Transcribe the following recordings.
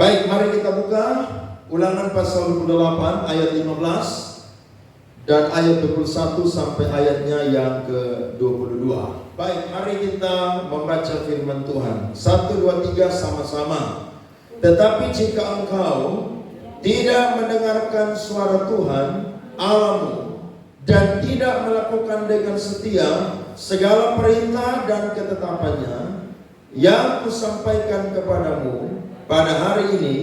Baik, mari kita buka Ulangan pasal 28 ayat 15 dan ayat 21 sampai ayatnya yang ke-22. Baik, mari kita membaca firman Tuhan. 1, 2, 3 sama-sama. Tetapi jika engkau tidak mendengarkan suara Tuhan Allahmu dan tidak melakukan dengan setia segala perintah dan ketetapannya yang kusampaikan kepadamu pada hari ini,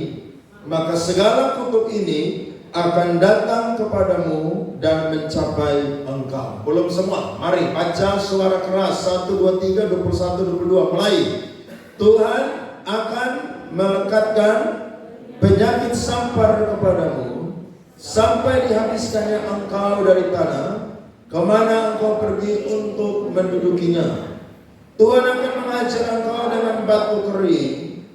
maka segala kutuk ini akan datang kepadamu dan mencapai engkau. Belum semua, mari baca suara keras. 1, 2, 3, 21, 22 mulai. Tuhan akan melekatkan penyakit sampar kepadamu sampai dihabiskannya engkau dari tanah kemana engkau pergi untuk mendudukinya. Tuhan akan mengajar engkau dengan batu kering,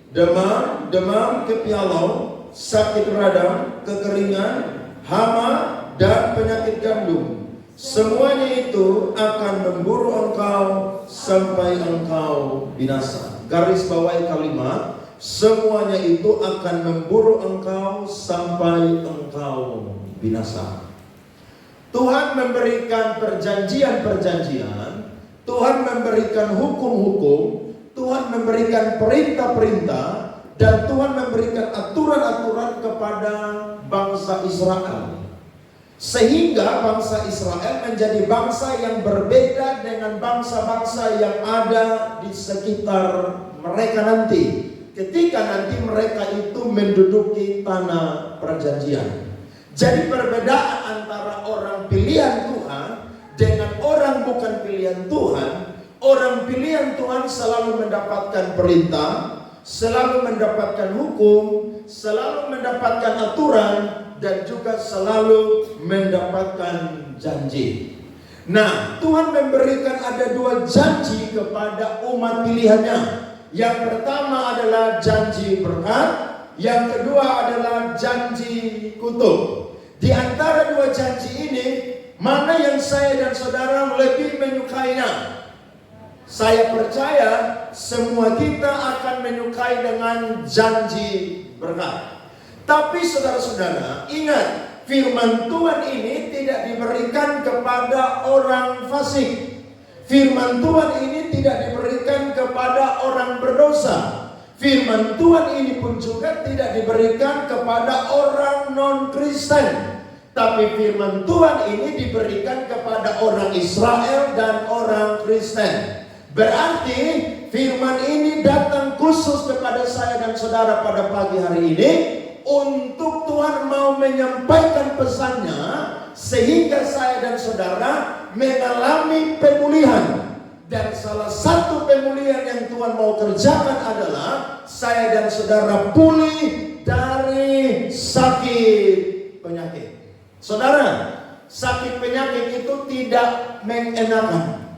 demam, kepialau, sakit radang, kekeringan, hama, dan penyakit gandum. Semuanya itu akan memburu engkau sampai engkau binasa. Garis bawahi kalimat, semuanya itu akan memburu engkau sampai engkau binasa. Tuhan memberikan perjanjian-perjanjian, Tuhan memberikan hukum-hukum, Tuhan memberikan perintah-perintah, dan Tuhan memberikan aturan-aturan kepada bangsa Israel. Sehingga bangsa Israel menjadi bangsa yang berbeda dengan bangsa-bangsa yang ada di sekitar mereka nanti. Ketika nanti mereka itu menduduki tanah perjanjian. Jadi perbedaan antara orang pilihan Tuhan dengan orang bukan pilihan Tuhan. Orang pilihan Tuhan selalu mendapatkan perintah, selalu mendapatkan hukum, selalu mendapatkan aturan, dan juga selalu mendapatkan janji. Nah, Tuhan memberikan ada 2 janji kepada umat pilihannya. Yang pertama adalah janji berkat, yang kedua adalah janji kutuk. Di antara 2 janji ini, mana yang saya dan saudara lebih menyukainya? Saya percaya semua kita akan menyukai dengan janji berkat. Tapi saudara-saudara, ingat, firman Tuhan ini tidak diberikan kepada orang fasik. Firman Tuhan ini tidak diberikan kepada orang berdosa. Firman Tuhan ini pun juga tidak diberikan kepada orang non-Kristen. Tapi firman Tuhan ini diberikan kepada orang Israel dan orang Kristen. Berarti firman ini datang khusus kepada saya dan saudara pada pagi hari ini untuk Tuhan mau menyampaikan pesannya sehingga saya dan saudara mengalami pemulihan. Dan salah satu pemulihan yang Tuhan mau kerjakan adalah saya dan saudara pulih dari sakit penyakit. Saudara, sakit penyakit itu tidak mengenakan.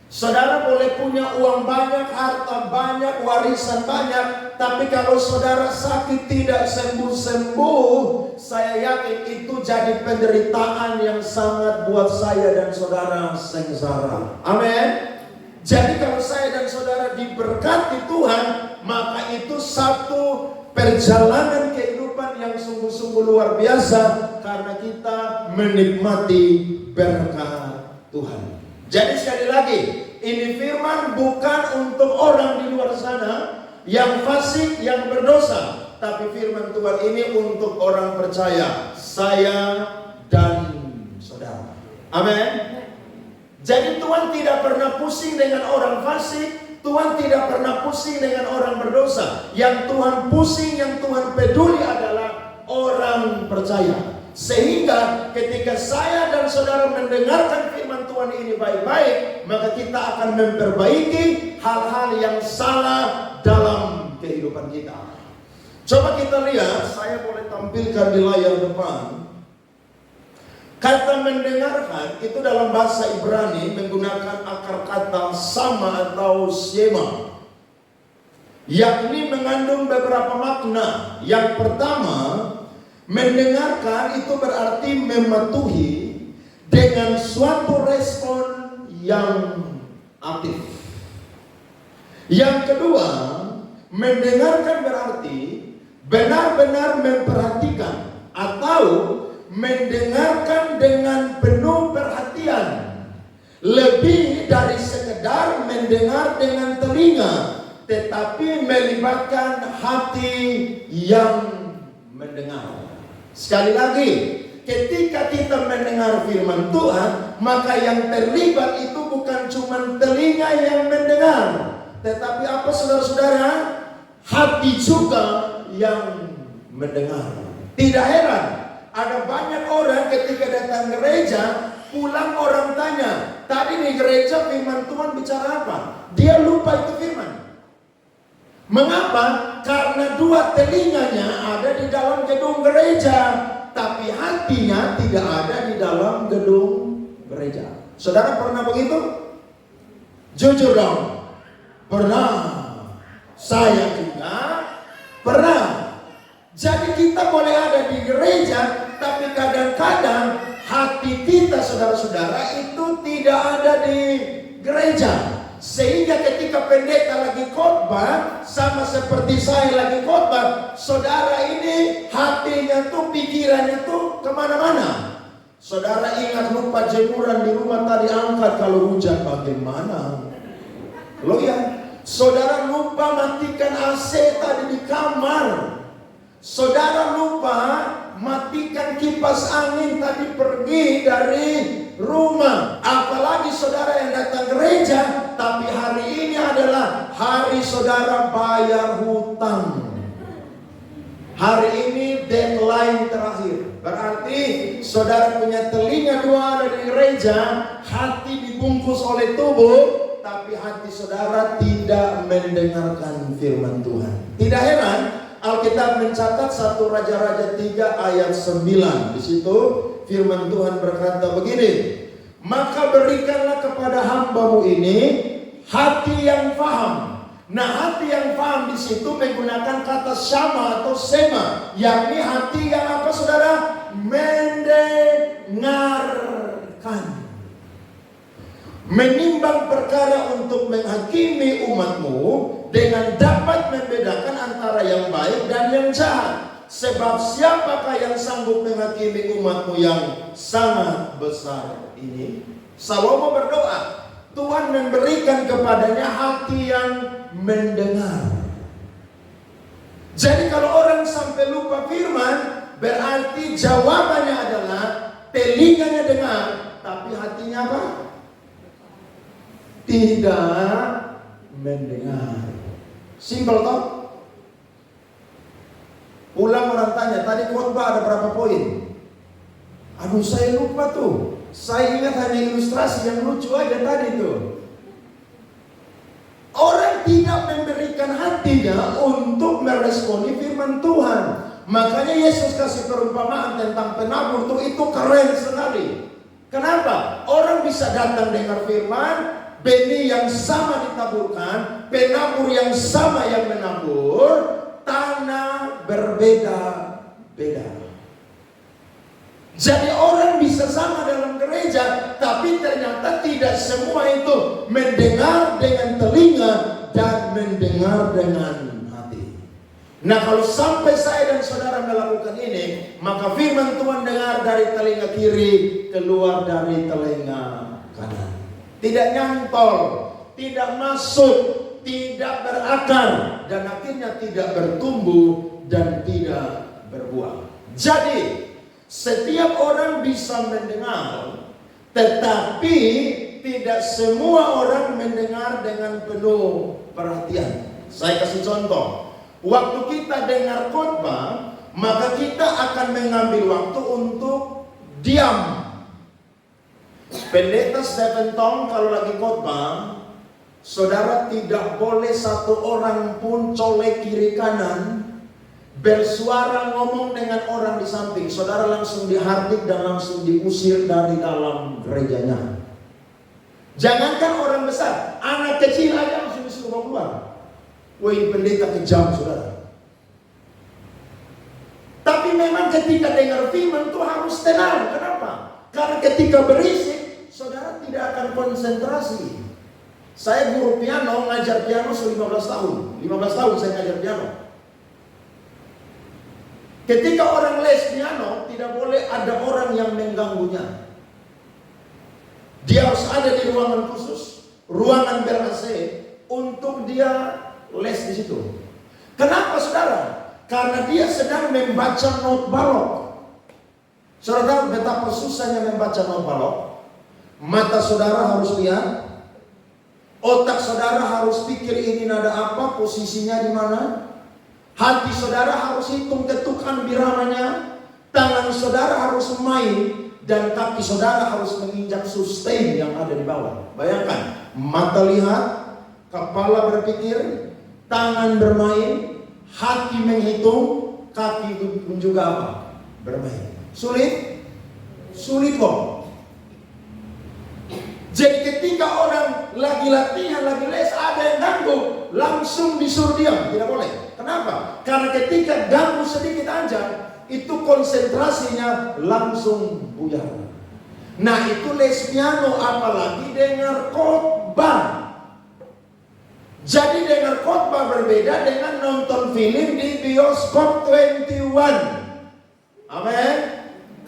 Saudara boleh punya uang banyak, harta banyak, warisan banyak, tapi kalau saudara sakit tidak sembuh-sembuh, saya yakin itu jadi penderitaan yang sangat buat saya dan saudara sengsara. Amin. Jadi kalau saya dan saudara diberkati Tuhan, maka itu satu perjalanan kehidupan yang sungguh-sungguh luar biasa karena kita menikmati berkat Tuhan. Jadi sekali lagi, ini firman bukan untuk orang di luar sana yang fasik, yang berdosa. Tapi firman Tuhan ini untuk orang percaya, saya dan saudara. Amin. Jadi Tuhan tidak pernah pusing dengan orang fasik, Tuhan tidak pernah pusing dengan orang berdosa. Yang Tuhan pusing, yang Tuhan peduli adalah orang percaya. Sehingga ketika saya dan saudara mendengarkan firman Tuhan ini baik-baik, maka kita akan memperbaiki hal-hal yang salah dalam kehidupan kita. Coba kita lihat, saya boleh tampilkan di layar depan. Kata mendengarkan itu dalam bahasa Ibrani menggunakan akar kata sama atau shema, yakni mengandung beberapa makna. Yang pertama, mendengarkan itu berarti mematuhi dengan suatu respon yang aktif. Yang kedua, mendengarkan berarti benar-benar memperhatikan atau mendengarkan dengan penuh perhatian, lebih dari sekedar mendengar dengan telinga, tetapi melibatkan hati yang mendengar. Sekali lagi, ketika kita mendengar firman Tuhan, maka yang terlibat itu bukan cuma telinga yang mendengar, tetapi apa saudara-saudara? Hati juga yang mendengar. Tidak heran, ada banyak orang ketika datang gereja, pulang orang tanya, tadi di gereja firman Tuhan bicara apa? Dia lupa itu firman. Mengapa? Karena dua telinganya ada di dalam gedung gereja, tapi hatinya tidak ada di dalam gedung gereja. Saudara pernah begitu? Jujur dong. Pernah. Saya juga pernah. Jadi kita boleh ada di gereja, tapi kadang-kadang hati kita saudara-saudara itu tidak ada di gereja. Sehingga ketika pendeta lagi khotbah, sama seperti saya lagi khotbah, saudara ini hatinya tuh, pikirannya tuh kemana-mana. Saudara ingat lupa jemuran di rumah tadi angkat, kalau hujan bagaimana? Loh ya, saudara lupa matikan AC tadi di kamar. Saudara lupa matikan kipas angin tadi pergi dari rumah. Apalagi saudara yang datang gereja, tapi hari ini adalah hari saudara bayar hutang. Hari ini deadline terakhir. Berarti saudara punya telinga dua ada di gereja, hati dibungkus oleh tubuh, tapi hati saudara tidak mendengarkan firman Tuhan. Tidak heran Alkitab mencatat 1 Raja-Raja 3 ayat 9. Di situ firman Tuhan berkata begini, maka berikanlah kepada hambamu ini hati yang paham. Nah, hati yang paham di situ menggunakan kata syama atau sema, yakni hati yang apa saudara? Mendengarkan. Menimbang perkara untuk menghakimi umatmu dengan dapat membedakan antara yang baik dan yang jahat. Sebab siapakah yang sanggup menghakimi umatmu yang sangat besar ini? Salomo berdoa, Tuhan memberikan kepadanya hati yang mendengar. Jadi kalau orang sampai lupa firman, berarti jawabannya adalah telinganya dengar, tapi hatinya apa? Tidak mendengar. Simpel toh? Pulang orang tanya, tadi khotbah ada berapa poin? Aduh, saya lupa tuh. Saya ingat hanya ilustrasi yang lucu aja tadi tuh. Orang tidak memberikan hatinya untuk meresponi firman Tuhan. Makanya Yesus kasih perumpamaan tentang penabur tuh, itu keren sekali. Kenapa? Orang bisa datang dengar firman, benih yang sama ditaburkan, penabur yang sama yang menabur, tanah berbeda-beda. Jadi orang bisa sama dalam gereja, tapi ternyata tidak semua itu mendengar dengan telinga dan mendengar dengan hati. Nah, kalau sampai saya dan saudara melakukan ini, maka firman Tuhan dengar dari telinga kiri, keluar dari telinga kanan. Tidak nyantol, tidak masuk, tidak berakar, dan akhirnya tidak bertumbuh dan tidak berbuah. Jadi setiap orang bisa mendengar, tetapi tidak semua orang mendengar dengan penuh perhatian. Saya kasih contoh. Waktu kita dengar khotbah, maka kita akan mengambil waktu untuk diam. Pendeta Stephen Tong kalau lagi khotbah, saudara tidak boleh satu orang pun colek kiri kanan, bersuara ngomong dengan orang di samping. Saudara langsung dihardik dan langsung diusir dari dalam gerejanya. Jangankan orang besar, anak kecil aja langsung disuruh keluar. Woi, pendeta kejam saudara. Tapi memang ketika dengar firman itu harus tenang. Kenapa? Karena ketika berisik, saudara tidak akan konsentrasi. Saya guru piano, ngajar piano 15 tahun. 15 tahun saya ngajar piano. Ketika orang les piano, tidak boleh ada orang yang mengganggunya. Dia harus ada di ruangan khusus, ruangan ber-AC, untuk dia les di situ. Kenapa saudara? Karena dia sedang membaca not balok. Saudara, betapa susahnya membaca not balok. Mata saudara harus lihat, otak saudara harus pikir ini nada apa, posisinya di mana. Hati saudara harus hitung ketukan biramanya, tangan saudara harus main, dan kaki saudara harus menginjak sustain yang ada di bawah. Bayangkan, mata lihat, kepala berpikir, tangan bermain, hati menghitung, kaki juga apa? Bermain. Sulit? Sulit kok. Jadi ketika orang lagi latihan, lagi les, ada yang ganggu, langsung disuruh diam. Tidak boleh. Kenapa? Karena ketika ganggu sedikit aja, itu konsentrasinya langsung buyar. Nah, itu les piano, apalagi dengar khotbah. Jadi dengar khotbah berbeda dengan nonton film di bioskop 21. Amin.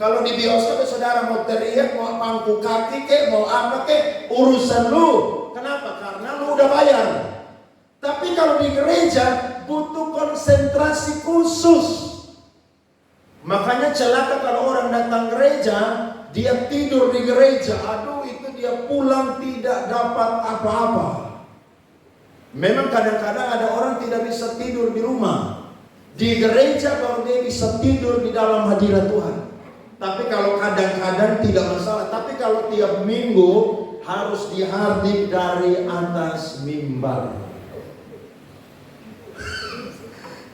Kalau di bioskop saudara mau teriak, mau pangku kaki kek, mau apa kek, urusan lu. Kenapa? Karena lu udah bayar. Tapi kalau di gereja butuh konsentrasi khusus. Makanya celaka kalau orang datang gereja, dia tidur di gereja. Aduh, itu dia pulang tidak dapat apa-apa. Memang kadang-kadang ada orang tidak bisa tidur di rumah. Di gereja baru dia bisa tidur di dalam hadirat Tuhan. Tapi kalau kadang-kadang tidak masalah. Tapi kalau tiap minggu harus dihadir dari atas mimbar.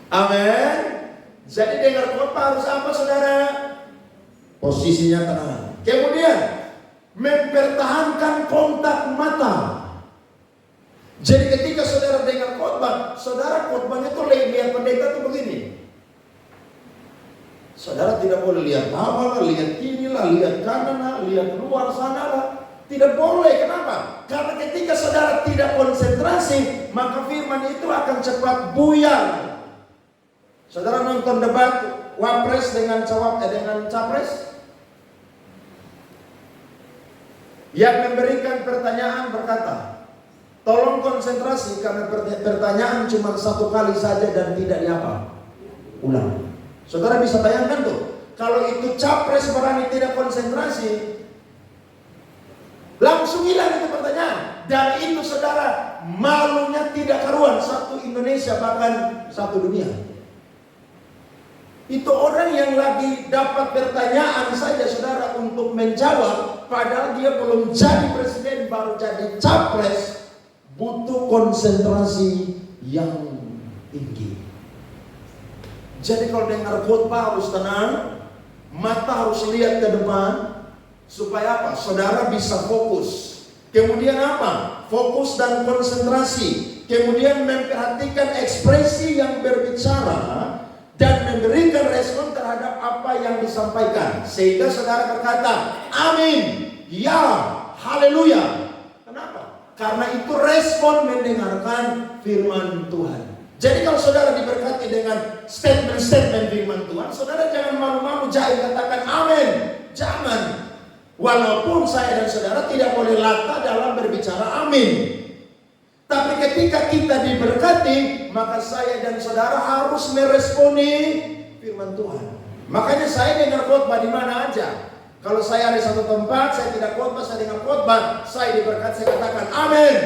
Amin. Jadi dengar khotbah harus apa saudara? Posisinya tenang. Kemudian mempertahankan kontak mata. Jadi ketika saudara dengar khotbah, saudara khotbahnya tuh lihat pendeta tuh begini. Saudara tidak boleh lihat bawah lah, lihat kiri lah, lihat kanan lah, lihat luar sana lah. Tidak boleh. Kenapa? Karena ketika saudara tidak konsentrasi, maka firman itu akan cepat buyar. Saudara nonton debat wapres dengan capres, yang memberikan pertanyaan berkata, tolong konsentrasi karena pertanyaan cuma satu kali saja dan tidak diapa ulang. Saudara bisa bayangkan tuh, kalau itu capres berani tidak konsentrasi, langsung hilang itu pertanyaan. Dan itu saudara, malunya tidak karuan, satu Indonesia bahkan satu dunia. Itu orang yang lagi dapat pertanyaan saja saudara untuk menjawab, padahal dia belum jadi presiden, baru jadi capres, butuh konsentrasi yang tinggi. Jadi kalau dengar khotbah harus tenang, mata harus lihat ke depan, supaya apa? Saudara bisa fokus. Kemudian apa? Fokus dan konsentrasi. Kemudian memperhatikan ekspresi yang berbicara dan memberikan respon terhadap apa yang disampaikan, sehingga saudara berkata, amin, ya, haleluya. Kenapa? Karena itu respon mendengarkan firman Tuhan. Jadi kalau saudara diberkati dengan statement-statement firman Tuhan, saudara jangan malu-malu jahil katakan amin. Jangan. Walaupun saya dan saudara tidak boleh latah dalam berbicara amin. Tapi ketika kita diberkati, maka saya dan saudara harus meresponi firman Tuhan. Makanya saya dengar khotbah di mana aja. Kalau saya ada satu tempat, saya tidak khotbah, saya dengar khotbah, saya diberkati, saya katakan amin.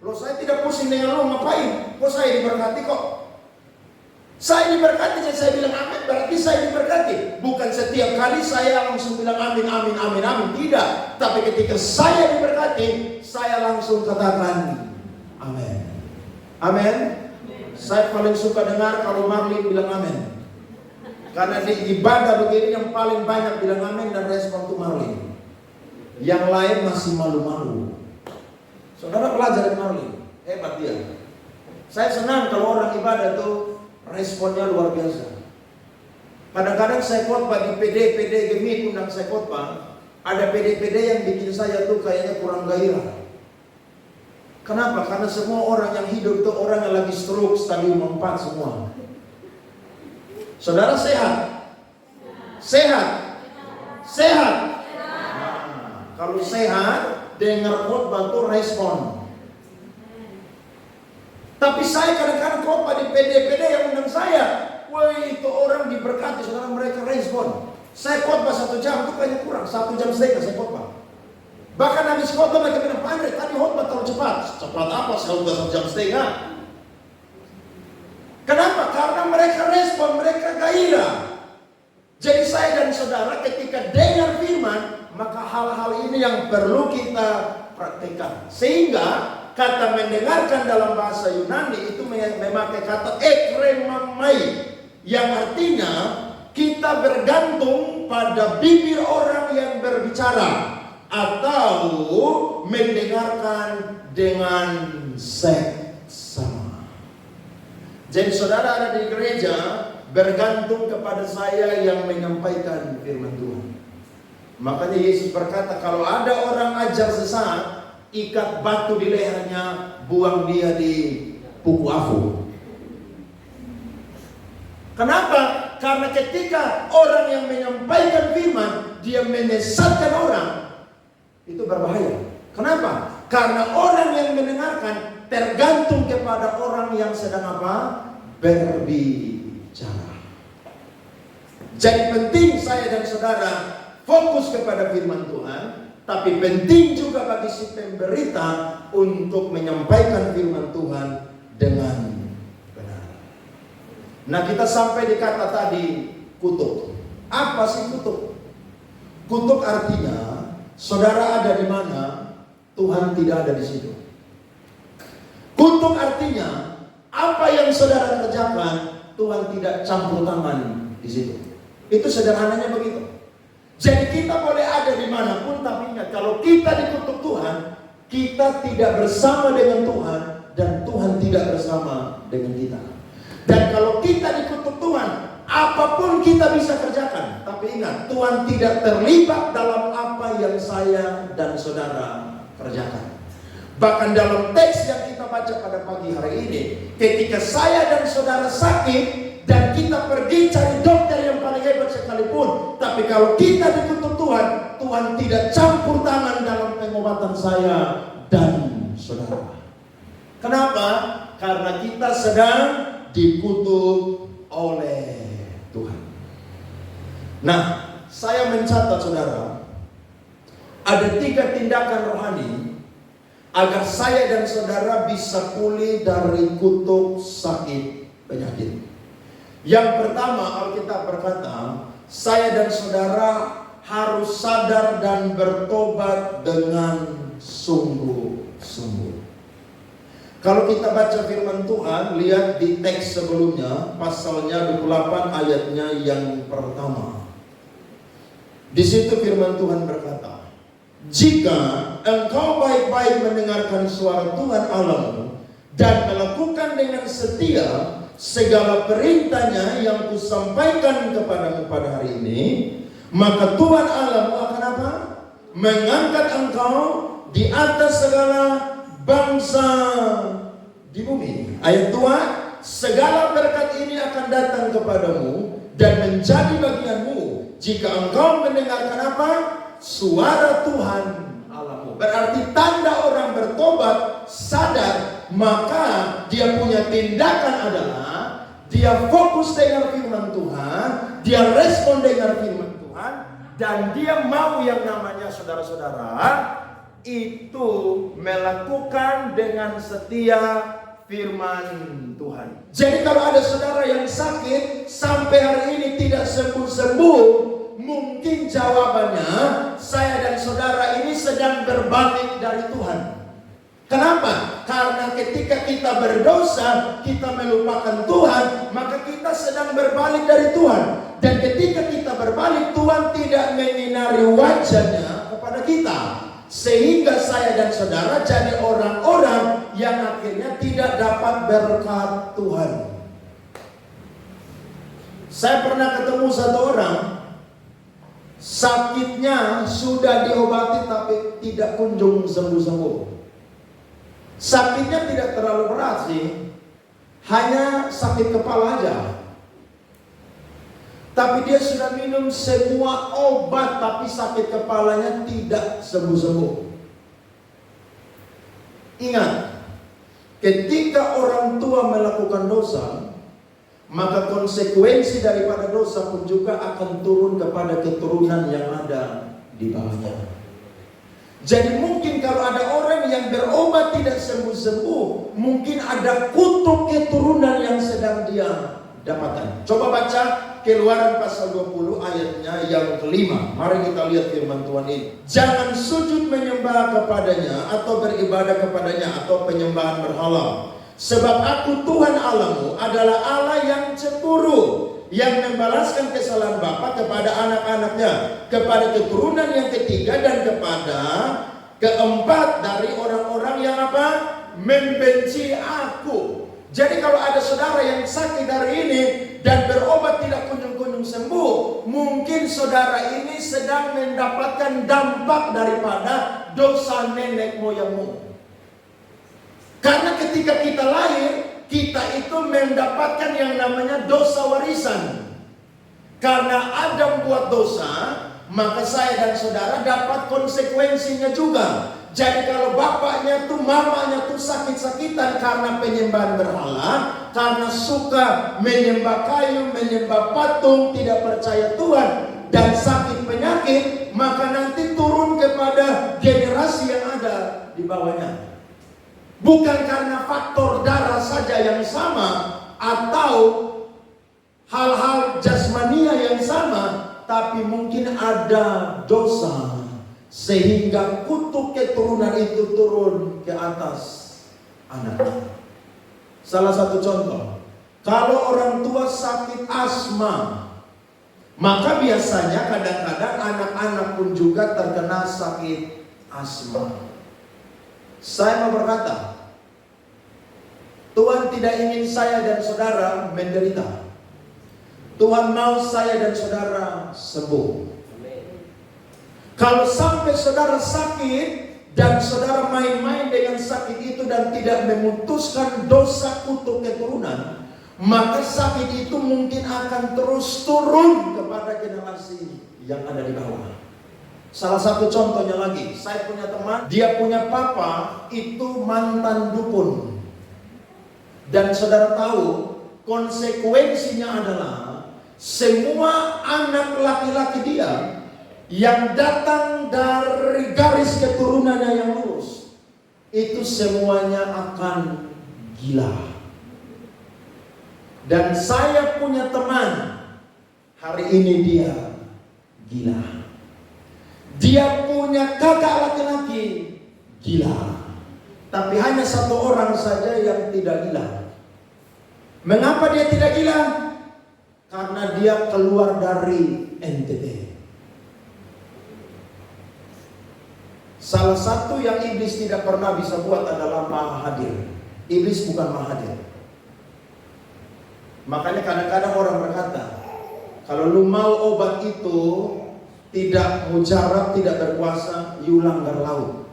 Loh, saya tidak pusing dengan lo ngapain? Kok saya diberkati kok? Saya diberkati, jadi saya bilang amin, berarti saya diberkati. Bukan setiap kali saya langsung bilang amin, amin, amin, amin. Tidak. Tapi ketika saya diberkati, saya langsung katakan amin. Amin. Saya paling suka dengar kalau Marlin bilang amin. Karena di ibadah begini yang paling banyak bilang amin dan respon itu Marlin. Yang lain masih malu-malu. Saudara pelajar dari Marlin, hebat dia. Saya senang kalau orang ibadah tuh responnya luar biasa. Kadang-kadang saya khotbah di PD Gemit undang saya khotbah, ada PD yang bikin saya tuh kayaknya kurang gairah. Kenapa? Karena semua orang yang hidup itu orang yang lagi stroke stadium 4 semua. Saudara sehat? Sehat? Sehat? Nah, kalau sehat, dengar khotbah tuh respon. Tapi saya kadang-kadang khotbah di PD-PD yang undang saya. Wah, itu orang diberkati, saudara, mereka respon. Saya khotbah 1 jam, itu kayaknya kurang. 1 jam setengah saya khotbah. Bahkan habis khotbah mereka bilang, Pak Andre, tadi khotbah terlalu cepat. Cepat apa? Saya udah 1 jam setengah. Kenapa? Karena mereka respon, mereka gairah. Jadi saya dan saudara ketika dengar firman, maka hal-hal ini yang perlu kita praktikkan. Sehingga kata mendengarkan dalam bahasa Yunani itu memakai kata ekremamai, yang artinya kita bergantung pada bibir orang yang berbicara atau mendengarkan dengan seksama. Jadi saudara ada di gereja bergantung kepada saya yang menyampaikan firman Tuhan. Makanya Yesus berkata, kalau ada orang ajar sesat, ikat batu di lehernya, buang dia di Puku Afu. Kenapa? Karena ketika orang yang menyampaikan firman, dia menyesatkan orang, itu berbahaya. Kenapa? Karena orang yang mendengarkan tergantung kepada orang yang sedang apa? Berbicara. Jadi penting saya dan saudara fokus kepada firman Tuhan, tapi penting juga bagi si pemberita untuk menyampaikan firman Tuhan dengan benar. Nah, kita sampai di kata tadi kutuk. Apa sih kutuk? Kutuk artinya saudara ada di mana Tuhan tidak ada di situ. Kutuk artinya apa yang saudara kerjakan Tuhan tidak campur tangan di situ. Itu sederhananya begitu. Jadi kita boleh ada dimanapun, tapi ingat, kalau kita dikutuk Tuhan, kita tidak bersama dengan Tuhan, dan Tuhan tidak bersama dengan kita. Dan kalau kita dikutuk Tuhan, apapun kita bisa kerjakan, tapi ingat, Tuhan tidak terlibat dalam apa yang saya dan saudara kerjakan. Bahkan dalam teks yang kita baca pada pagi hari ini, ketika saya dan saudara sakit, dan kita pergi cari dokter yang paling hebat sekalipun, tapi kalau kita dikutuk Tuhan, Tuhan tidak campur tangan dalam pengobatan saya dan saudara. Kenapa? Karena kita sedang dikutuk oleh Tuhan. Nah, saya mencatat saudara, ada 3 tindakan rohani agar saya dan saudara bisa pulih dari kutuk sakit penyakit. Yang pertama, Alkitab berkata, saya dan saudara harus sadar dan bertobat dengan sungguh-sungguh. Kalau kita baca firman Tuhan, lihat di teks sebelumnya, pasalnya 28 ayatnya yang pertama. Di situ firman Tuhan berkata, jika engkau baik-baik mendengarkan suara Tuhan Allahmu dan melakukan dengan setia segala perintahnya yang kusampaikan kepadamu pada hari ini, maka Tuhan Allahmu akan apa? Mengangkat engkau di atas segala bangsa di bumi. Ayat 2, segala berkat ini akan datang kepadamu dan menjadi bagianmu jika engkau mendengarkan apa? Suara Tuhan Allahmu. Berarti tanda orang bertobat, sadar, maka dia punya tindakan adalah dia fokus dengan firman Tuhan, dia respon dengan firman Tuhan, dan dia mau yang namanya saudara-saudara itu melakukan dengan setia firman Tuhan. Jadi kalau ada saudara yang sakit sampai hari ini tidak sembuh-sembuh, mungkin jawabannya saya dan saudara ini sedang berbalik dari Tuhan. Kenapa? Karena ketika kita berdosa, kita melupakan Tuhan, maka kita sedang berbalik dari Tuhan. Dan ketika kita berbalik, Tuhan tidak menyinari wajahnya kepada kita. Sehingga saya dan saudara jadi orang-orang yang akhirnya tidak dapat berkat Tuhan. Saya pernah ketemu satu orang, sakitnya sudah diobati tapi tidak kunjung sembuh-sembuh. Sakitnya tidak terlalu berat sih, hanya sakit kepala aja. Tapi dia sudah minum semua obat, tapi sakit kepalanya tidak sembuh-sembuh. Ingat, ketika orang tua melakukan dosa, maka konsekuensi daripada dosa pun juga akan turun kepada keturunan yang ada di bawahnya. Jadi mungkin kalau ada orang yang berobat tidak sembuh-sembuh, mungkin ada kutuk keturunan yang sedang dia dapatkan. Coba baca Keluaran pasal 20 ayatnya yang kelima. Mari kita lihat firman Tuhan ini. Jangan sujud menyembah kepadanya atau beribadah kepadanya atau penyembahan berhala. Sebab aku Tuhan Allahmu adalah Allah yang cemburu, yang membalaskan kesalahan bapa kepada anak-anaknya, kepada keturunan yang ketiga dan kepada keempat dari orang-orang yang apa? Membenci aku. Jadi kalau ada saudara yang sakit hari ini dan berobat tidak kunjung-kunjung sembuh, mungkin saudara ini sedang mendapatkan dampak daripada dosa nenek moyangmu. Karena ketika kita lahir, kita itu mendapatkan yang namanya dosa warisan. Karena Adam buat dosa, maka saya dan saudara dapat konsekuensinya juga. Jadi kalau bapaknya tuh, mamanya tuh sakit-sakitan karena penyembahan berhala, karena suka menyembah kayu, menyembah patung, tidak percaya Tuhan, dan sakit penyakit, maka nanti turun kepada generasi yang ada di bawahnya. Bukan karena faktor darah saja yang sama atau hal-hal jasmania yang sama, tapi mungkin ada dosa sehingga kutuk keturunan itu turun ke atas anak. Salah satu contoh, kalau orang tua sakit asma, maka biasanya kadang-kadang anak-anak pun juga terkena sakit asma. Saya mau berkata, Tuhan tidak ingin saya dan saudara menderita. Tuhan mau saya dan saudara sembuh. Kalau sampai saudara sakit dan saudara main-main dengan sakit itu dan tidak memutuskan dosa kutuk keturunan, maka sakit itu mungkin akan terus turun kepada generasi yang ada di bawah. Salah satu contohnya lagi, saya punya teman, dia punya papa itu mantan dukun. Dan saudara tahu, konsekuensinya adalah semua anak laki-laki dia yang datang dari garis keturunannya yang lurus, itu semuanya akan gila. Dan saya punya teman, hari ini dia gila. Dia punya kakak laki-laki gila. Tapi hanya satu orang saja yang tidak gila. Mengapa dia tidak gila? Karena dia keluar dari NTT. Salah satu yang iblis tidak pernah bisa buat adalah maha hadir. Iblis bukan maha hadir. Makanya kadang-kadang orang berkata, kalau lu mau obat itu tidak mujarab, tidak berkuasa, you langgar laut.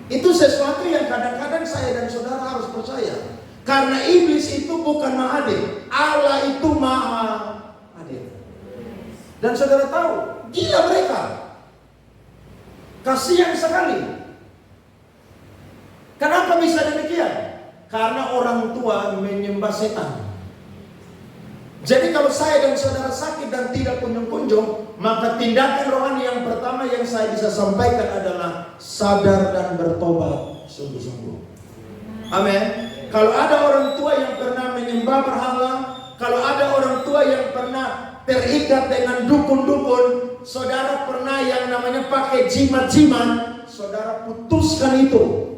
Itu sesuatu yang kadang-kadang saya dan saudara harus percaya. Karena iblis itu bukan maha hadir, Allah itu maha hadir. Dan saudara tahu, gila mereka. Kasihan sekali. Kenapa bisa demikian? Karena orang tua menyembah setan. Jadi kalau saya dan saudara sakit dan tidak kunjung-kunjung, maka tindakan rohani yang pertama yang saya bisa sampaikan adalah sadar dan bertobat sungguh-sungguh. Amin. Kalau ada orang tua yang pernah menyembah berhala, kalau ada orang tua yang pernah terikat dengan dukun-dukun, saudara pernah yang namanya pakai jimat-jimat, saudara putuskan itu.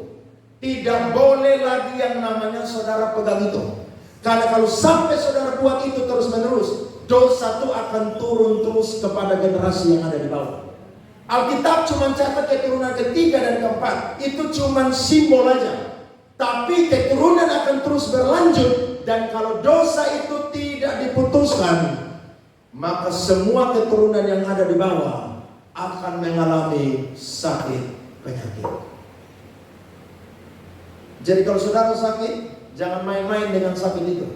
Tidak boleh lagi yang namanya saudara pegang itu. Karena kalau sampai saudara buat itu terus-menerus, dosa itu akan turun terus kepada generasi yang ada di bawah. Alkitab cuma catat keturunan ketiga dan keempat, itu cuma simbol aja. Tapi keturunan akan terus berlanjut, dan kalau dosa itu tidak diputuskan, maka semua keturunan yang ada di bawah akan mengalami sakit penyakit. Jadi kalau saudara sakit, jangan main-main dengan sakit itu.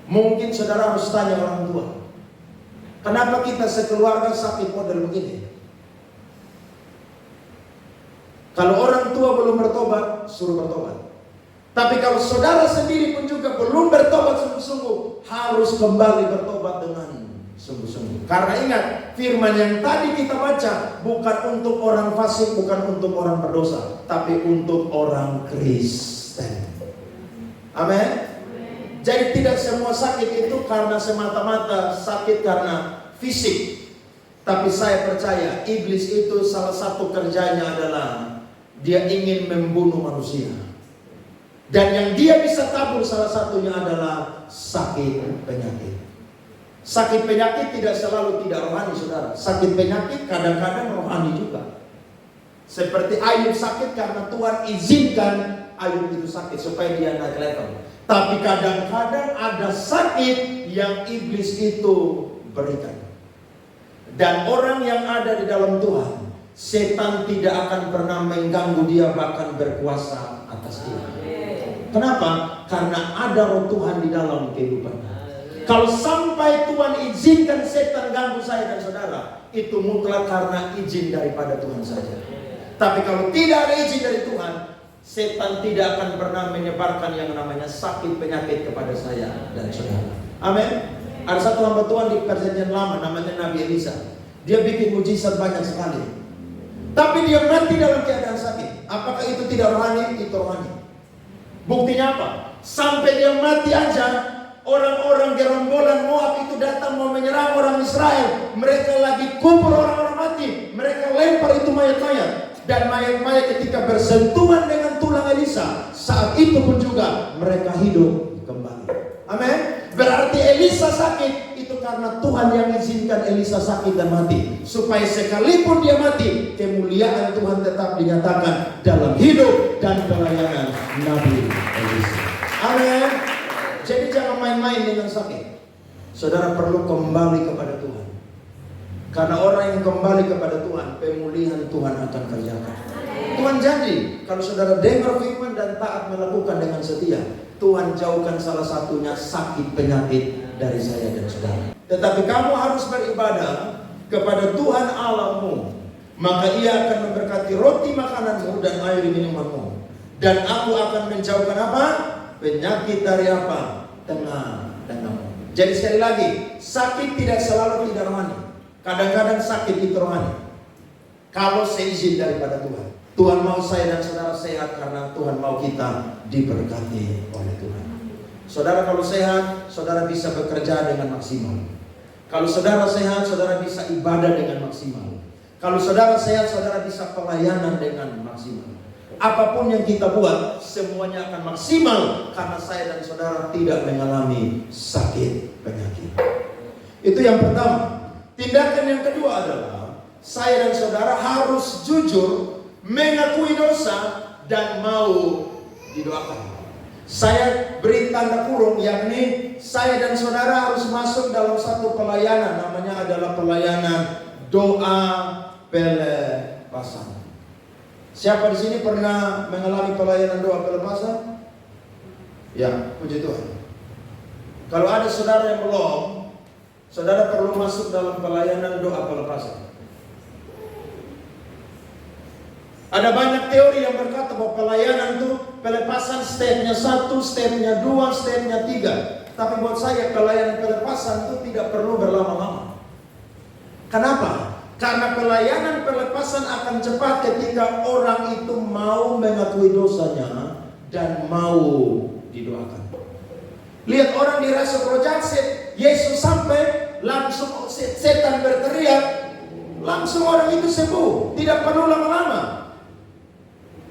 Mungkin saudara harus tanya orang tua, kenapa kita sekeluarga sakit model begini? Kalau orang tua belum bertobat, suruh bertobat. Tapi kalau saudara sendiri pun juga belum bertobat sungguh-sungguh, harus kembali bertobat dengan sungguh-sungguh. Karena ingat, firman yang tadi kita baca bukan untuk orang fasik, bukan untuk orang berdosa, tapi untuk orang Kristen. Amin. Jadi tidak semua sakit itu karena semata-mata sakit karena fisik. Tapi saya percaya iblis itu salah satu kerjanya adalah dia ingin membunuh manusia. Dan yang dia bisa tabur salah satunya adalah sakit penyakit. Sakit penyakit tidak selalu tidak rohani, saudara. Sakit penyakit kadang-kadang rohani juga. Seperti Ayub sakit karena Tuhan izinkan Ayub itu sakit supaya dia naik level. Tapi kadang-kadang ada sakit yang iblis itu berikan. Dan orang yang ada di dalam Tuhan, setan tidak akan pernah mengganggu dia, bahkan berkuasa atas dia. Kenapa? Karena ada roh Tuhan di dalam kehidupannya. Kalau sampai Tuhan izinkan setan ganggu saya dan saudara, itu mutlak karena izin daripada Tuhan saja. Tapi kalau tidak ada izin dari Tuhan, setan tidak akan pernah menyebarkan yang namanya sakit penyakit kepada saya dan saudara. Amin. Ada satu hamba Tuhan di Perjanjian Lama namanya Nabi Elisa. Dia bikin mujizat banyak sekali. Tapi dia mati dalam keadaan sakit. Apakah itu tidak rohani? Itu rohani. Buktinya apa? Sampai dia mati aja, orang-orang gerombolan Moab itu datang mau menyerang orang Israel. Mereka lagi kubur orang-orang mati. Mereka lempar itu mayat-mayat. Dan mayat-mayat ketika bersentuhan dengan tulang Elisa, saat itu pun juga mereka hidup kembali. Amin. Berarti Elisa sakit itu karena Tuhan yang izinkan Elisa sakit dan mati, supaya sekalipun dia mati, kemuliaan Tuhan tetap dinyatakan dalam hidup dan pelayanan Nabi Elisa. Amin. Jadi jangan main-main dengan sakit. Saudara perlu kembali kepada Tuhan. Karena orang yang kembali kepada Tuhan, pemulihan Tuhan akan kerjakan. Tuhan janji, kalau saudara dengar firman dan taat melakukan dengan setia, Tuhan jauhkan salah satunya sakit penyakit dari saya dan saudara. Tetapi kamu harus beribadah kepada Tuhan Allahmu, maka Ia akan memberkati roti makananmu dan air minumanmu. Dan aku akan menjauhkan apa? Penyakit dari apa? Tengah-tengahmu. Jadi sekali lagi, sakit tidak selalu tidak rohani. Kadang-kadang sakit itu rohani. Kalau seizin daripada Tuhan. Tuhan mau saya dan saudara sehat karena Tuhan mau kita diberkati oleh Tuhan. Saudara kalau sehat, saudara bisa bekerja dengan maksimal. Kalau saudara sehat, saudara bisa ibadah dengan maksimal. Kalau saudara sehat, saudara bisa pelayanan dengan maksimal. Apapun yang kita buat, semuanya akan maksimal karena saya dan saudara tidak mengalami sakit penyakit. Itu yang pertama. Tindakan yang kedua adalah saya dan saudara harus jujur mengakui dosa dan mau didoakan. Saya beri tanda kurung, yakni saya dan saudara harus masuk dalam satu pelayanan, namanya adalah pelayanan doa pelepasan. Siapa di sini pernah mengalami pelayanan doa pelepasan? Ya, puji Tuhan. Kalau ada saudara yang belum, saudara perlu masuk dalam pelayanan doa pelepasan. Ada banyak teori yang berkata bahwa pelayanan itu pelepasan stepnya 1, stepnya 2, stepnya 3. Tapi buat saya pelayanan pelepasan itu tidak perlu berlama-lama. Kenapa? Karena pelayanan pelepasan akan cepat ketika orang itu mau mengakui dosanya dan mau didoakan. Lihat orang dirasuk roh jahat, Yesus sampai langsung setan berteriak, langsung orang itu sembuh, tidak perlu lama-lama.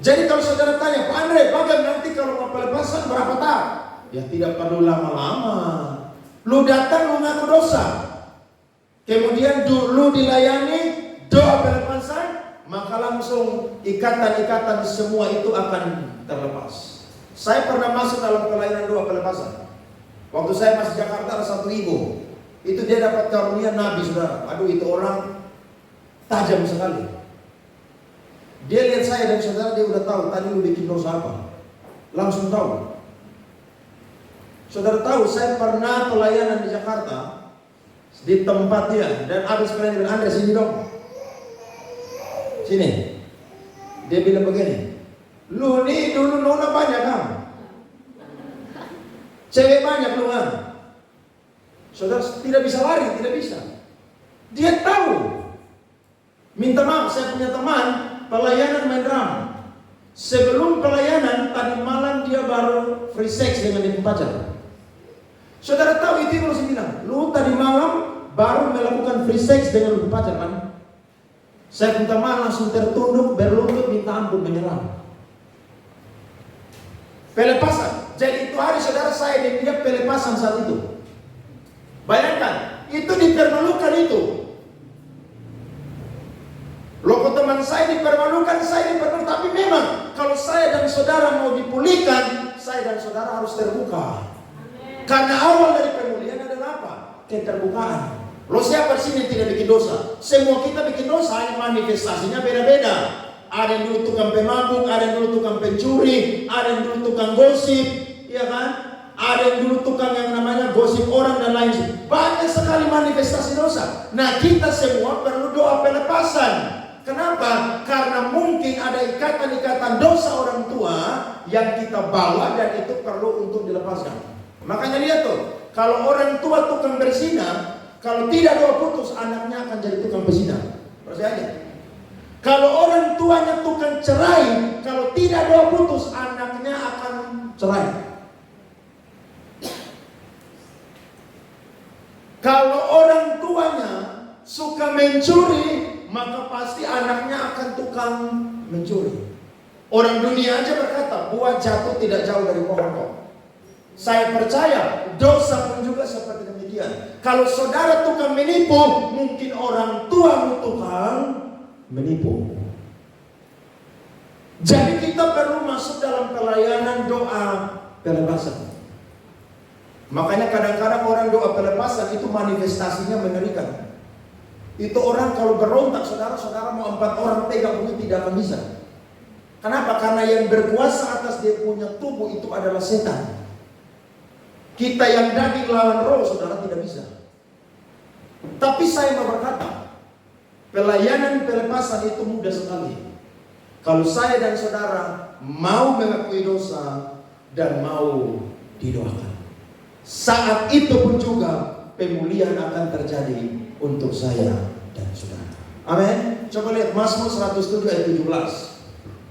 Jadi kalau saudara tanya, Pak Andre, bagaimana nanti kalau mau pelepasan berapa tahap? Ya tidak perlu lama-lama. Lu datang, lu ngaku dosa, kemudian lu dilayani doa pelepasan, maka langsung ikatan-ikatan semua itu akan terlepas. Saya pernah masuk dalam pelayanan doa pelepasan. Waktu saya masih Jakarta ada satu ibu, itu dia dapat karunia Nabi, saudara. Aduh, itu orang tajam sekali. Dia lihat saya dan saudara, dia udah tahu tadi lu bikin dosa apa. Langsung tahu. Saudara tahu, saya pernah pelayanan di Jakarta, di tempat dia, dan habis pelayanan dengan Andre, sini dong. Sini. Dia bilang begini, lu nih dulu nona banyak kan? Cewek banyak lu kan? Saudara tidak bisa lari, tidak bisa. Dia tahu. Minta maaf, saya punya teman pelayanan main drum. Sebelum pelayanan, tadi malam dia baru free sex dengan ibu pacar. Saudara tahu itu yang saya bilang, lu tadi malam baru melakukan free sex dengan ibu pacar kan? Saya minta maaf, langsung tertunduk, berlutut, minta ampun, menyerah. Pelepasan. Jadi itu hari saudara saya dan dia pelepasan saat itu. Bayangkan, itu dipermalukan itu. Loh, teman saya dipermalukan, saya dipermalukan. Tapi memang kalau saya dan saudara mau dipulihkan, saya dan saudara harus terbuka. Karena awal dari pemulihan adalah apa? Keterbukaan. Loh, siapa di sini tidak bikin dosa? Semua kita bikin dosa, hanya manifestasinya beda-beda. Ada yang dulu tukang pemabuk, ada yang dulu tukang pencuri, ada yang dulu tukang gosip, ya kan? Ada yang dulu tukang yang namanya gosip orang dan lain sebagainya. Banyak sekali manifestasi dosa. Nah, kita semua perlu doa pelepasan. Kenapa? Karena mungkin ada ikatan-ikatan dosa orang tua yang kita bawa dan itu perlu untuk dilepaskan. Makanya lihat tuh, kalau orang tua tukang berzina, kalau tidak doa putus, anaknya akan jadi tukang berzina. Percaya aja. Kalau orang tuanya tukang cerai, kalau tidak doa putus, anaknya akan cerai. Kalau orang tuanya suka mencuri, maka pasti anaknya akan tukang mencuri. Orang dunia aja berkata, buah jatuh tidak jauh dari pohon kok. Saya percaya dosa pun juga seperti demikian. Kalau saudara tukang menipu, mungkin orang tua tukang menipu. Jadi kita perlu masuk dalam pelayanan doa pelepasan. Makanya kadang-kadang orang doa pelepasan itu manifestasinya mengerikan. Itu orang kalau berontak, saudara-saudara mau 4 orang pegang begitu tidak akan bisa. Kenapa? Karena yang berkuasa atas dia punya tubuh itu adalah setan. Kita yang daging lawan roh, saudara tidak bisa. Tapi saya mau berkata, pelayanan pelepasan itu mudah sekali. Kalau saya dan saudara mau mengakui dosa dan mau didoakan. Saat itu pun juga pemulihan akan terjadi untuk saya dan saudara. Amin. Coba lihat Mazmur 107 ayat 17.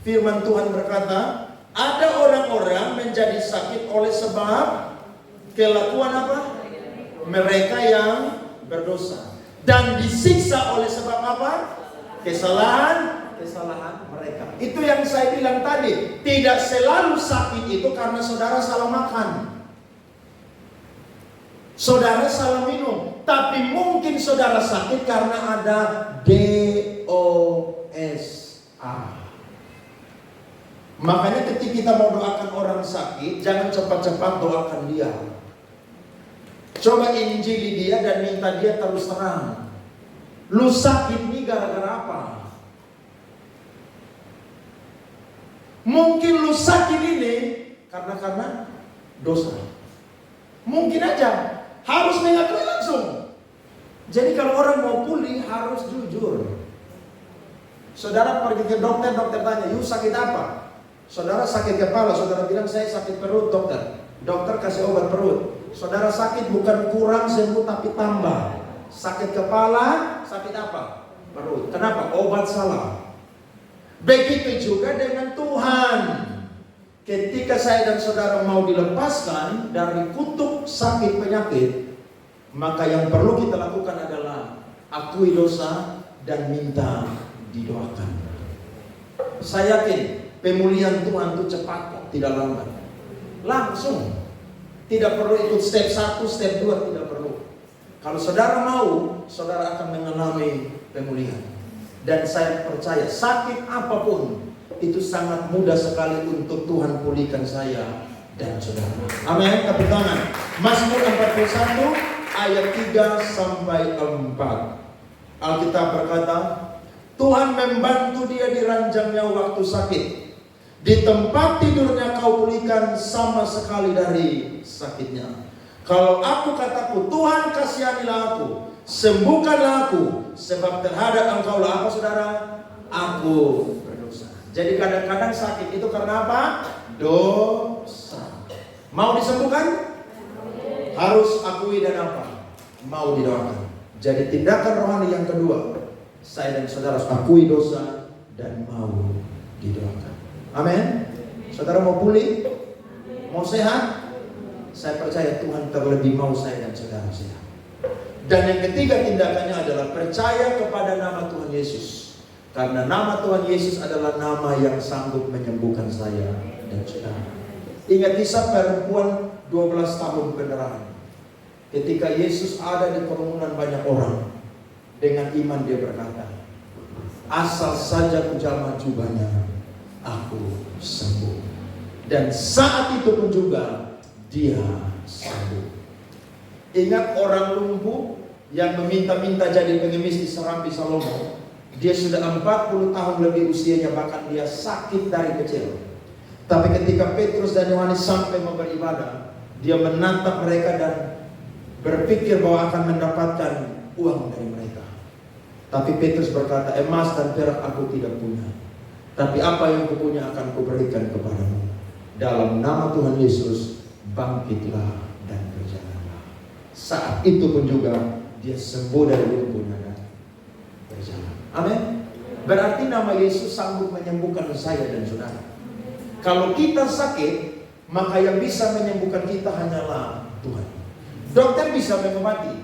Firman Tuhan berkata, ada orang-orang menjadi sakit oleh sebab kelakuan apa? Mereka yang berdosa. Dan disiksa oleh sebab apa? Kesalahan mereka. Itu yang saya bilang tadi. Tidak selalu sakit itu karena saudara salah makan, saudara salah minum. Tapi mungkin saudara sakit karena ada DOSA. Makanya ketika kita mau doakan orang sakit, jangan cepat-cepat doakan dia. Coba injili dia dan minta dia terus terang. Lu sakit nih gara-gara apa? Mungkin lu sakit ini karena dosa. Mungkin aja. Harus mengakui langsung. Jadi kalau orang mau pulih harus jujur. Saudara pergi ke dokter, dokter tanya, "You sakit apa?" Saudara sakit kepala, saudara bilang saya sakit perut dokter. Dokter kasih obat perut. Saudara sakit bukan kurang sembuh tapi tambah. Sakit kepala, sakit apa? Perut. Kenapa? Obat salah. Begitu juga dengan Tuhan. Ketika saya dan saudara mau dilepaskan dari kutuk sakit penyakit, maka yang perlu kita lakukan adalah akui dosa dan minta didoakan. Saya yakin pemulihan Tuhan itu cepat kok, tidak lambat. Langsung. Tidak perlu ikut step 1, step 2, tidak perlu. Kalau saudara mau, saudara akan mengalami pemulihan. Dan saya percaya sakit apapun itu sangat mudah sekali untuk Tuhan pulihkan saya dan saudara. Amin. Tepuk tangan. Mazmur 41 ayat 3 sampai 4. Alkitab berkata, Tuhan membantu dia di ranjangnya waktu sakit. Di tempat tidurnya kau pulihkan sama sekali dari sakitnya. Kalau aku kataku, Tuhan kasihanilah aku, sembuhkanlah aku, sebab terhadap engkaulah apa saudara? Aku berdosa. Jadi kadang-kadang sakit itu karena apa? Dosa. Mau disembuhkan? Harus akui dan apa? Mau didoakan. Jadi tindakan rohani yang kedua, saya dan saudara harus akui dosa dan mau didoakan. Amin. Saudara mau pulih? Mau sehat? Saya percaya Tuhan terlebih mau saya dan saudara sehat. Dan yang ketiga tindakannya adalah percaya kepada nama Tuhan Yesus. Karena nama Tuhan Yesus adalah nama yang sanggup menyembuhkan saya dan saudara. Ingat kisah perempuan 12 tahun pendarahan. Ketika Yesus ada di kerumunan banyak orang, dengan iman dia berkata, asal saja ku jamah jubahnya, aku sembuh. Dan saat itu pun juga dia sembuh. Ingat orang lumpuh yang meminta-minta jadi pengemis di Serambi Salomo. Dia sudah 40 tahun lebih usianya, bahkan dia sakit dari kecil. Tapi ketika Petrus dan Yohanes sampai mau beribadah, dia menatap mereka dan berpikir bahwa akan mendapatkan uang dari mereka. Tapi Petrus berkata, emas dan perak aku tidak punya, tapi apa yang kupunya akan kuberikan kepadamu. Dalam nama Tuhan Yesus, bangkitlah dan berjalanlah. Saat itu pun juga dia sembuh dari lumpuhnya dan berjalan. Amin. Berarti nama Yesus sanggup menyembuhkan saya dan saudara. Kalau kita sakit, maka yang bisa menyembuhkan kita hanyalah Tuhan. Dokter bisa mengobati,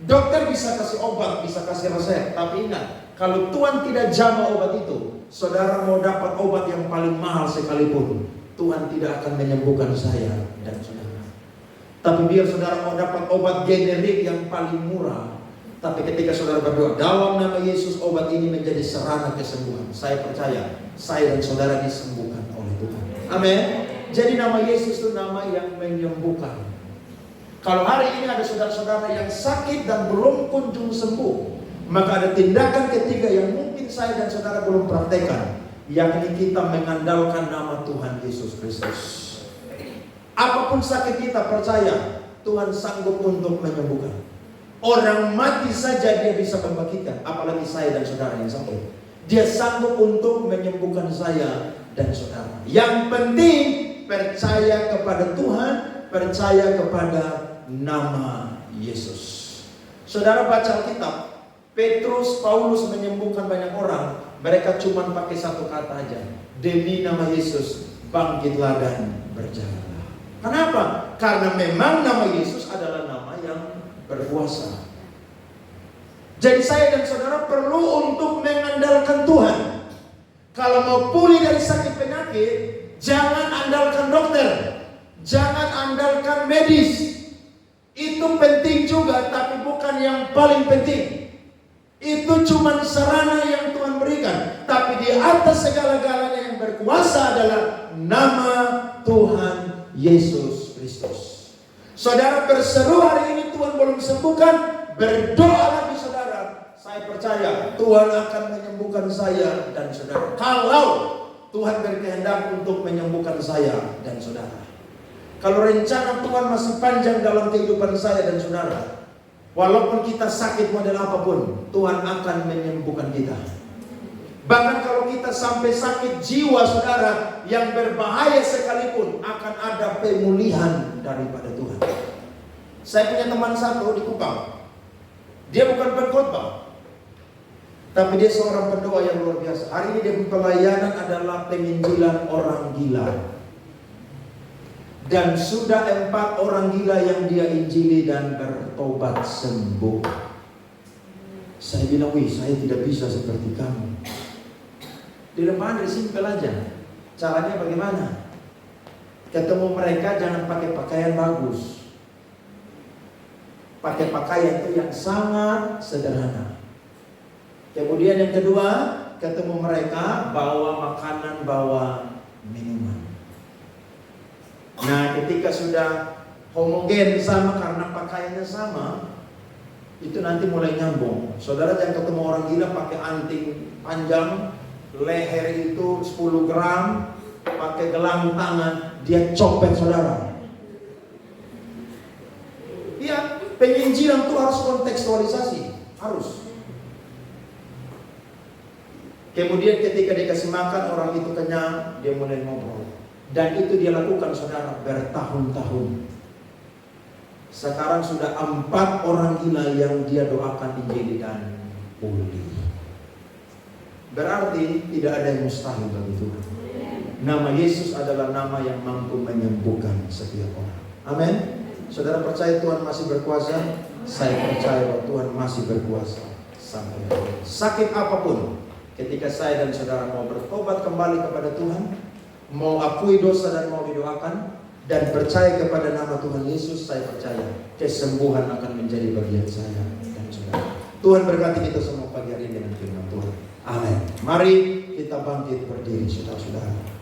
dokter bisa kasih obat, bisa kasih resep. Tapi ingat, kalau Tuhan tidak jamah obat itu, saudara mau dapat obat yang paling mahal sekalipun, Tuhan tidak akan menyembuhkan saya dan saudara. Tapi biar saudara mau dapat obat generik yang paling murah, tapi ketika saudara berdoa dalam nama Yesus, obat ini menjadi sarana kesembuhan. Saya percaya saya dan saudara disembuhkan oleh Tuhan. Amin. Jadi nama Yesus itu nama yang menyembuhkan. Kalau hari ini ada saudara-saudara yang sakit dan belum kunjung sembuh, maka ada tindakan ketiga yang mungkin saya dan saudara belum praktekkan, yakni kita mengandalkan nama Tuhan Yesus Kristus. Apapun sakit kita, percaya Tuhan sanggup untuk menyembuhkan. Orang mati saja dia bisa membangkitkan, apalagi saya dan saudara yang sakit. Dia sanggup untuk menyembuhkan saya dan saudara. Yang penting percaya kepada Tuhan, percaya kepada nama Yesus. Saudara baca Alkitab, Petrus, Paulus menyembuhkan banyak orang. Mereka cuma pakai satu kata aja, demi nama Yesus bangkitlah dan berjalanlah. Kenapa? Karena memang nama Yesus adalah nama yang berkuasa. Jadi saya dan saudara perlu untuk mengandalkan Tuhan. Kalau mau pulih dari sakit penyakit, jangan andalkan dokter, jangan andalkan medis. Itu penting juga, tapi bukan yang paling penting. Itu cuma sarana yang Tuhan berikan. Tapi di atas segala-galanya yang berkuasa adalah nama Tuhan Yesus Kristus. Saudara berseru hari ini Tuhan belum sembuhkan, berdoa lagi saudara. Saya percaya Tuhan akan menyembuhkan saya dan saudara. Kalau Tuhan berkehendak untuk menyembuhkan saya dan saudara. Kalau rencana Tuhan masih panjang dalam kehidupan saya dan saudara, walaupun kita sakit model apapun, Tuhan akan menyembuhkan kita. Bahkan kalau kita sampai sakit jiwa saudara yang berbahaya sekalipun, akan ada pemulihan daripada Tuhan. Saya punya teman satu di Kupang. Dia bukan pengkhotbah, tapi dia seorang pendoa yang luar biasa. Hari ini dia pelayanan adalah penginjilan orang gila. Dan sudah 4 orang gila yang dia injili dan bertobat sembuh. Saya bilang, wih, saya tidak bisa seperti kamu. Di depan simpel aja. Caranya bagaimana? Ketemu mereka jangan pakai pakaian bagus. Pakai pakaian itu yang sangat sederhana. Kemudian yang kedua, ketemu mereka bawa makanan, bawa minuman. Nah, ketika sudah homogen sama karena pakaiannya sama, itu nanti mulai nyambung. Saudara jangan ketemu orang gila pakai anting panjang, leher itu 10 gram, pakai gelang tangan, dia copet saudara. Iya, penginjilan itu harus kontekstualisasi, harus. Kemudian ketika dikasih makan, orang itu kenyang, dia mulai ngobrol. Dan itu dia lakukan saudara bertahun-tahun. Sekarang sudah 4 orang gila yang dia doakan injili dan pulih. Berarti tidak ada yang mustahil bagi Tuhan. Nama Yesus adalah nama yang mampu menyembuhkan setiap orang. Amin. Saudara percaya Tuhan masih berkuasa? Saya percaya bahwa Tuhan masih berkuasa sampai akhir. Sakit apapun, ketika saya dan saudara mau bertobat kembali kepada Tuhan, mau akui dosa dan mau didoakan, dan percaya kepada nama Tuhan Yesus, saya percaya kesembuhan akan menjadi bagian saya dan saudara. Tuhan berkati kita semua pagi hari ini dengan firman Tuhan. Amin. Mari kita bangkit berdiri saudara-saudara.